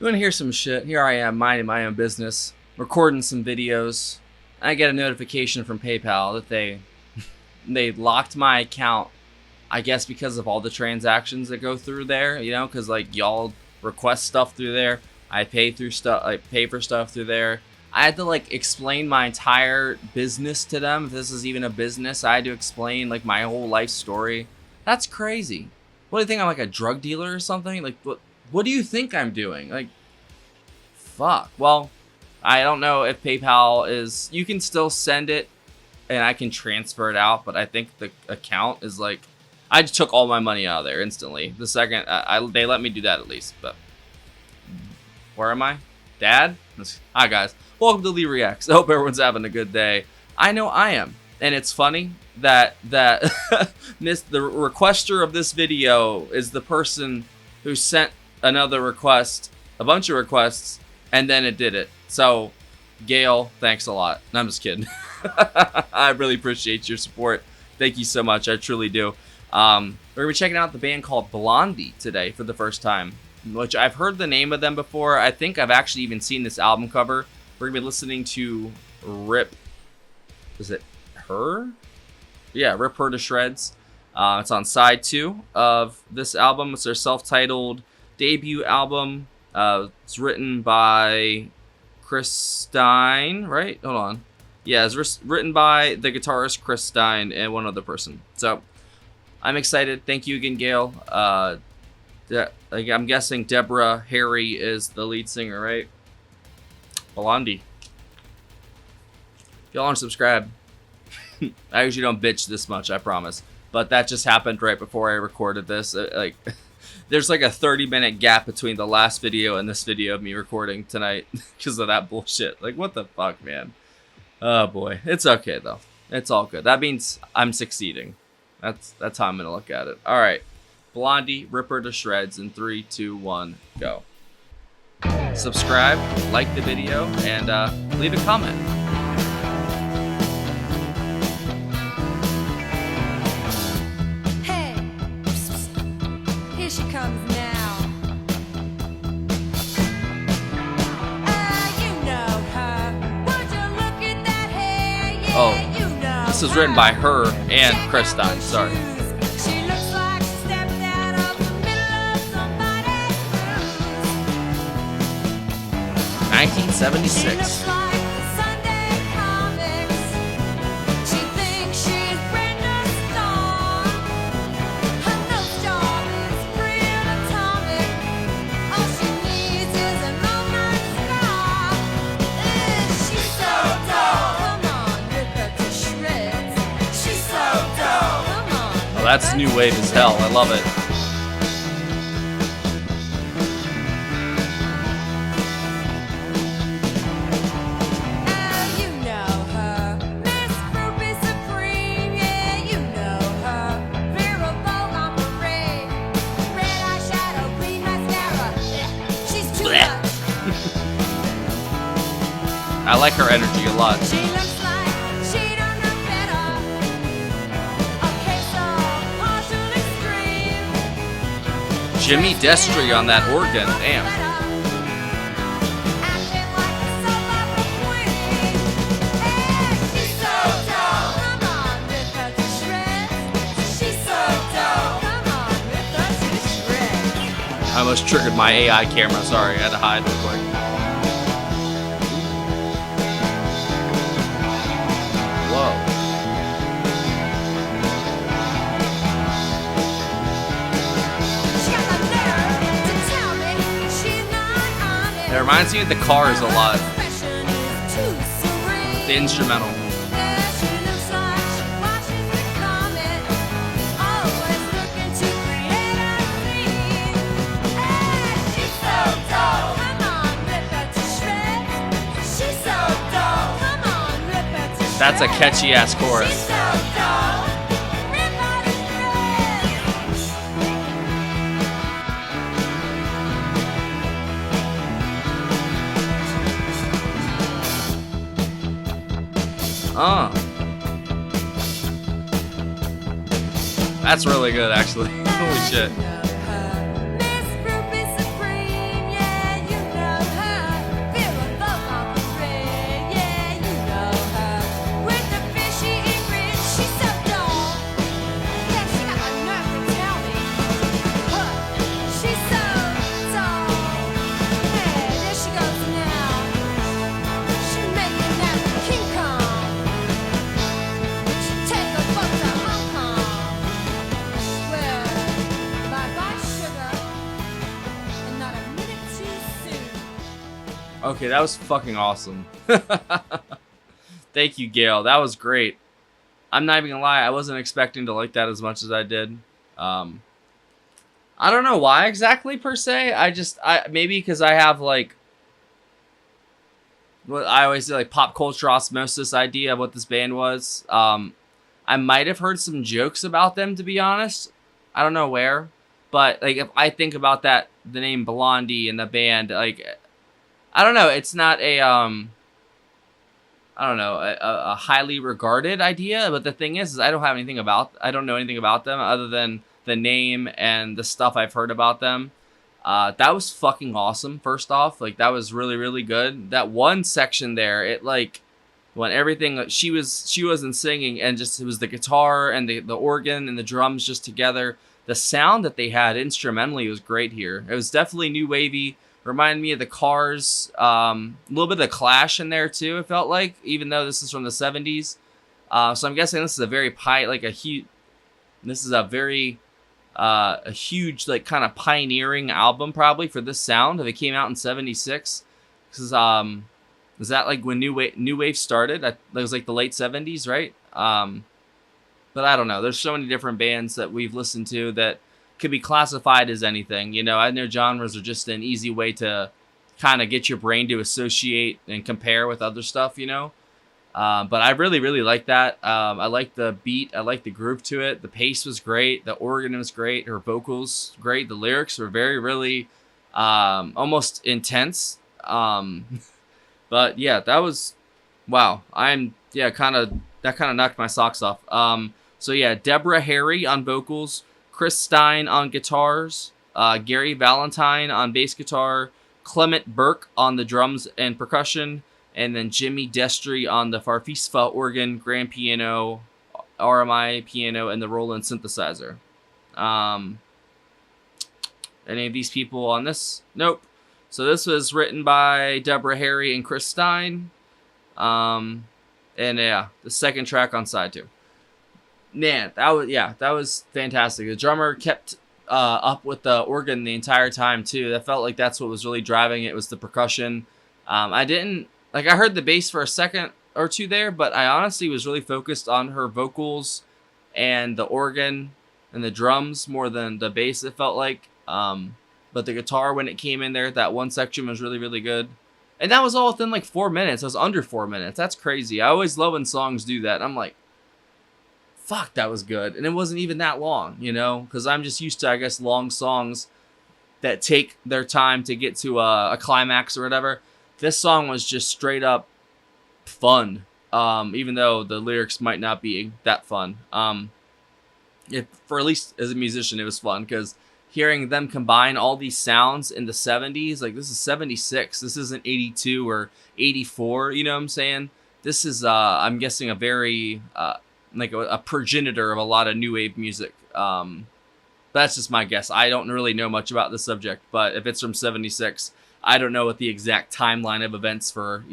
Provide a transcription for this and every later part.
You want to hear some shit? Here I am, minding my own business, recording some videos. I get a notification from PayPal that they locked my account. I guess because of all the transactions that go through there, you know, because like y'all request stuff through there. I pay for stuff through there. I had to like explain my entire business to them. If this is even a business, I had to explain like my whole life story. That's crazy. What do you think? I'm like a drug dealer or something? Like what do you think I'm doing? Like, fuck. Well, I don't know if PayPal is. You can still send it, and I can transfer it out. But I think the account is like. I just took all my money out of there instantly. The second they let me do that at least. But where am I? Dad? Hi guys. Welcome to Lee Reacts. I hope everyone's having a good day. I know I am. And it's funny that the requester of this video is the person who sent another request, a bunch of requests, and then it did it. So, Gail, thanks a lot. No, I'm just kidding. I really appreciate your support. Thank you so much. I truly do. We're going to be checking out the band called Blondie today for the first time, which I've heard the name of them before. I think I've actually even seen this album cover. We're going to be listening to Rip. Is it Her? Yeah, Rip Her to Shreds. It's on side 2 of this album. It's their self-titled debut album. It's written by Chris Stein, right? Hold on. Yeah, it's written by the guitarist Chris Stein and one other person. So I'm excited. Thank you again, Gail. I'm guessing Deborah Harry is the lead singer, right? Blondie. Y'all aren't subscribed. I usually don't bitch this much, I promise. But that just happened right before I recorded this. There's like a 30-minute gap between the last video and this video of me recording tonight because of that bullshit. Like, what the fuck, man? Oh, boy. It's okay, though. It's all good. That means I'm succeeding. That's how I'm going to look at it. All right. Blondie, Rip Her to Shreds in 3, 2, 1, go. Subscribe, like the video, and leave a comment. Hey, here she comes now. You know her. Would you look at that hair? Yeah, Oh, you know this was written by her and Chris Stein. Sorry. She looks like she stepped out of the middle of somebody's cruise. 1976. She looks like the Sunday comics. She thinks she's Brenda Starr. Her nose job is real atomic. All she needs is an all-night star. She's so dull. Come on, rip her to shreds. She's so dull. Come on. Oh, that's new wave as hell. I love it. You know her, Miss Groupie Supreme, yeah, you know her. Vera Vogue on parade, red eyeshadow, green mascara. She's too Blech. much. I like her energy a lot. She looks like she don't know better. A case of partial extreme. Jimmy Destry on that organ. Damn. Acting like a soap opera queen. She's so dull. Come on, rip her to shreds. She's so dull. Come on, rip her to shreds. I almost triggered my AI camera. Sorry, I had to hide real quick. Whoa. She got the nerve to tell me she's not honest. It reminds me of the Cars a lot. Expression is too serene. The instrumental. Yeah, she looks like she watches the comet. Always looking to create a scene. She's so dull. Come on, rip her to shreds. She's so dull. Come on, rip her to shreds. That's a catchy ass She's chorus. so dull. Rip her to shreds. That's really good, actually. Holy shit. Miss Groupie Supreme, yeah, you know Okay, that was fucking awesome. Thank you, Gail. That was great. I'm not even gonna lie, I wasn't expecting to like that as much as I did. Um, I don't know why exactly per se. I maybe because I have like what I always say, like pop culture osmosis idea of what this band was. I might have heard some jokes about them, to be honest. I don't know where, but like if I think about that, the name Blondie and the band, like I don't know, it's not a I don't know, a highly regarded idea. But the thing is I don't know anything about them other than the name and the stuff I've heard about them. That was fucking awesome. First off, like that was really really good. That one section there, it like when everything she wasn't singing and just it was the guitar and the organ and the drums just together. The sound that they had instrumentally was great here. It was definitely new wavy. Reminded me of the Cars. A little bit of the Clash in there too. It felt like, even though this is from the '70s. So I'm guessing this is a very This is a very a huge like kind of pioneering album probably for this sound. If it came out in '76, because was that like when new wave started? That was like the late '70s, right? But I don't know. There's so many different bands that we've listened to that could be classified as anything. I know genres are just an easy way to kind of get your brain to associate and compare with other stuff. But I really, really like that. I like the beat. I like the groove to it. The pace was great. The organ was great. Her vocals great. The lyrics were very, really almost intense. But yeah, that was wow. That kind of knocked my socks off. So yeah, Deborah Harry on vocals, Chris Stein on guitars, Gary Valentine on bass guitar, Clement Burke on the drums and percussion, and then Jimmy Destry on the Farfisa organ, grand piano, RMI piano, and the Roland synthesizer. Any of these people on this? Nope. So this was written by Deborah Harry and Chris Stein. And yeah, the second track on side 2. Man, that was fantastic. The drummer kept up with the organ the entire time too. That felt like that's what was really driving it, was the percussion. I heard the bass for a second or two there, but I honestly was really focused on her vocals and the organ and the drums more than the bass, it felt like. But the guitar, when it came in there, that one section was really, really good. And that was all within like 4 minutes. It was under 4 minutes. That's crazy. I always love when songs do that. I'm like, fuck, that was good. And it wasn't even that long, because I'm just used to, I guess, long songs that take their time to get to a climax or whatever. This song was just straight up fun, even though the lyrics might not be that fun. For at least as a musician, it was fun, because hearing them combine all these sounds in the 70s, like this is 76, this isn't 82 or 84, you know what I'm saying? This is, I'm guessing, a very, like a progenitor of a lot of new wave music. That's just my guess. I don't really know much about the subject, but if it's from 76, I don't know what the exact timeline of events for,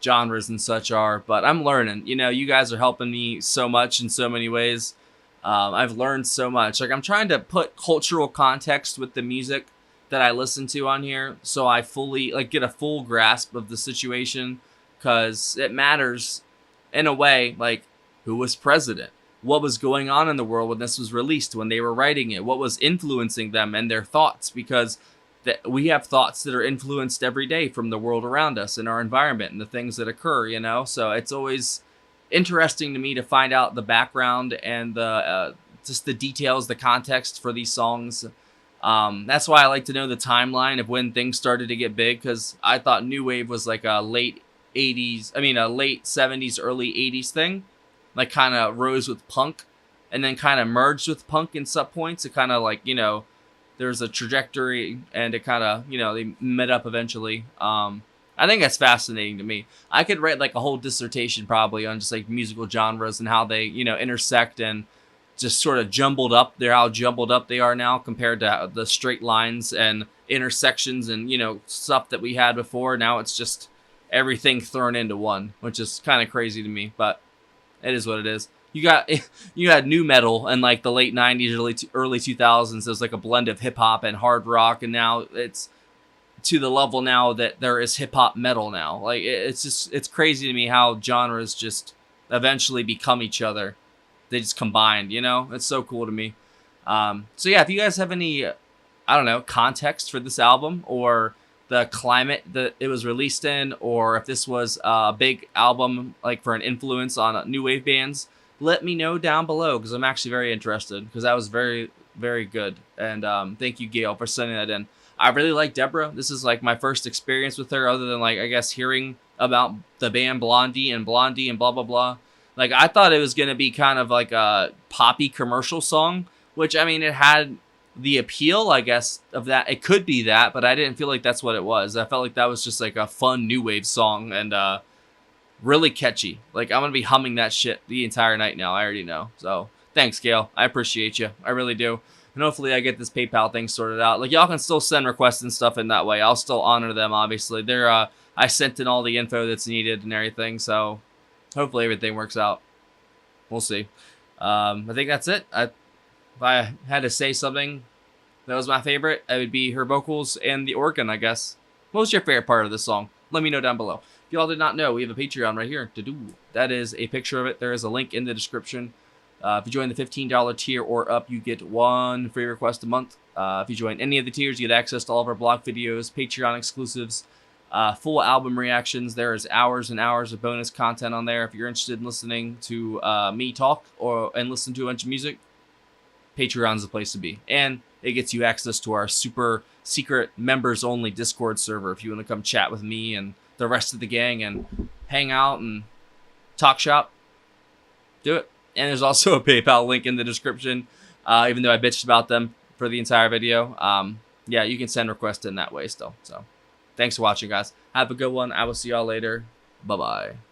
genres and such are, but I'm learning. You guys are helping me so much in so many ways. I've learned so much. Like, I'm trying to put cultural context with the music that I listen to on here, so I fully get a full grasp of the situation, because it matters in a way. Like, who was president? What was going on in the world when this was released, when they were writing it? What was influencing them and their thoughts? Because we have thoughts that are influenced every day from the world around us and our environment and the things that occur, So it's always interesting to me to find out the background and the just the details, the context for these songs. That's why I like to know the timeline of when things started to get big, because I thought new wave was like a late 70s, early 80s thing, like kind of rose with punk and then kind of merged with punk in some points. It kind of there's a trajectory, and it kind of, they met up eventually. I think that's fascinating to me. I could write like a whole dissertation probably on just like musical genres and how they, intersect and just sort of how jumbled up they are now compared to the straight lines and intersections and, stuff that we had before. Now it's just everything thrown into one, which is kind of crazy to me, but it is what it is. You had new metal in like the late 90s, early 2000s. It was like a blend of hip hop and hard rock, and now it's to the level now that there is hip hop metal now. Like it's crazy to me how genres just eventually become each other. They just combined, you know? It's so cool to me. So yeah, if you guys have any, I don't know, context for this album or the climate that it was released in, or if this was a big album like for an influence on new wave bands, let me know down below because I'm actually very interested because that was very, very good. And thank you, Gail, for sending that in. I really like Deborah. This is like my first experience with her other than like, I guess, hearing about the band Blondie and blah, blah, blah. Like, I thought it was going to be kind of like a poppy commercial song, which, I mean, it had the appeal, I guess, of that. It could be that, but I didn't feel like that's what it was. I felt like that was just like a fun new wave song and really catchy. Like, I'm going to be humming that shit the entire night now. I already know. So, thanks, Gail. I appreciate you. I really do. And hopefully I get this PayPal thing sorted out. Like, y'all can still send requests and stuff in that way. I'll still honor them, obviously. I sent in all the info that's needed and everything, so hopefully everything works out. We'll see. I think that's it. If I had to say something that was my favorite, it would be her vocals and the organ, I guess. What was your favorite part of this song? Let me know down below. If y'all did not know, we have a Patreon right here. That is a picture of it. There is a link in the description. If you join the $15 tier or up, you get 1 free request a month. If you join any of the tiers, you get access to all of our blog videos, Patreon exclusives, full album reactions. There is hours and hours of bonus content on there. If you're interested in listening to me talk and listen to a bunch of music, Patreon's the place to be. And it gets you access to our super secret members-only Discord server if you want to come chat with me and the rest of the gang and hang out and talk shop. Do it. And there's also a PayPal link in the description, even though I bitched about them for the entire video. Yeah, you can send requests in that way still. So thanks for watching, guys. Have a good one. I will see y'all later. Bye-bye.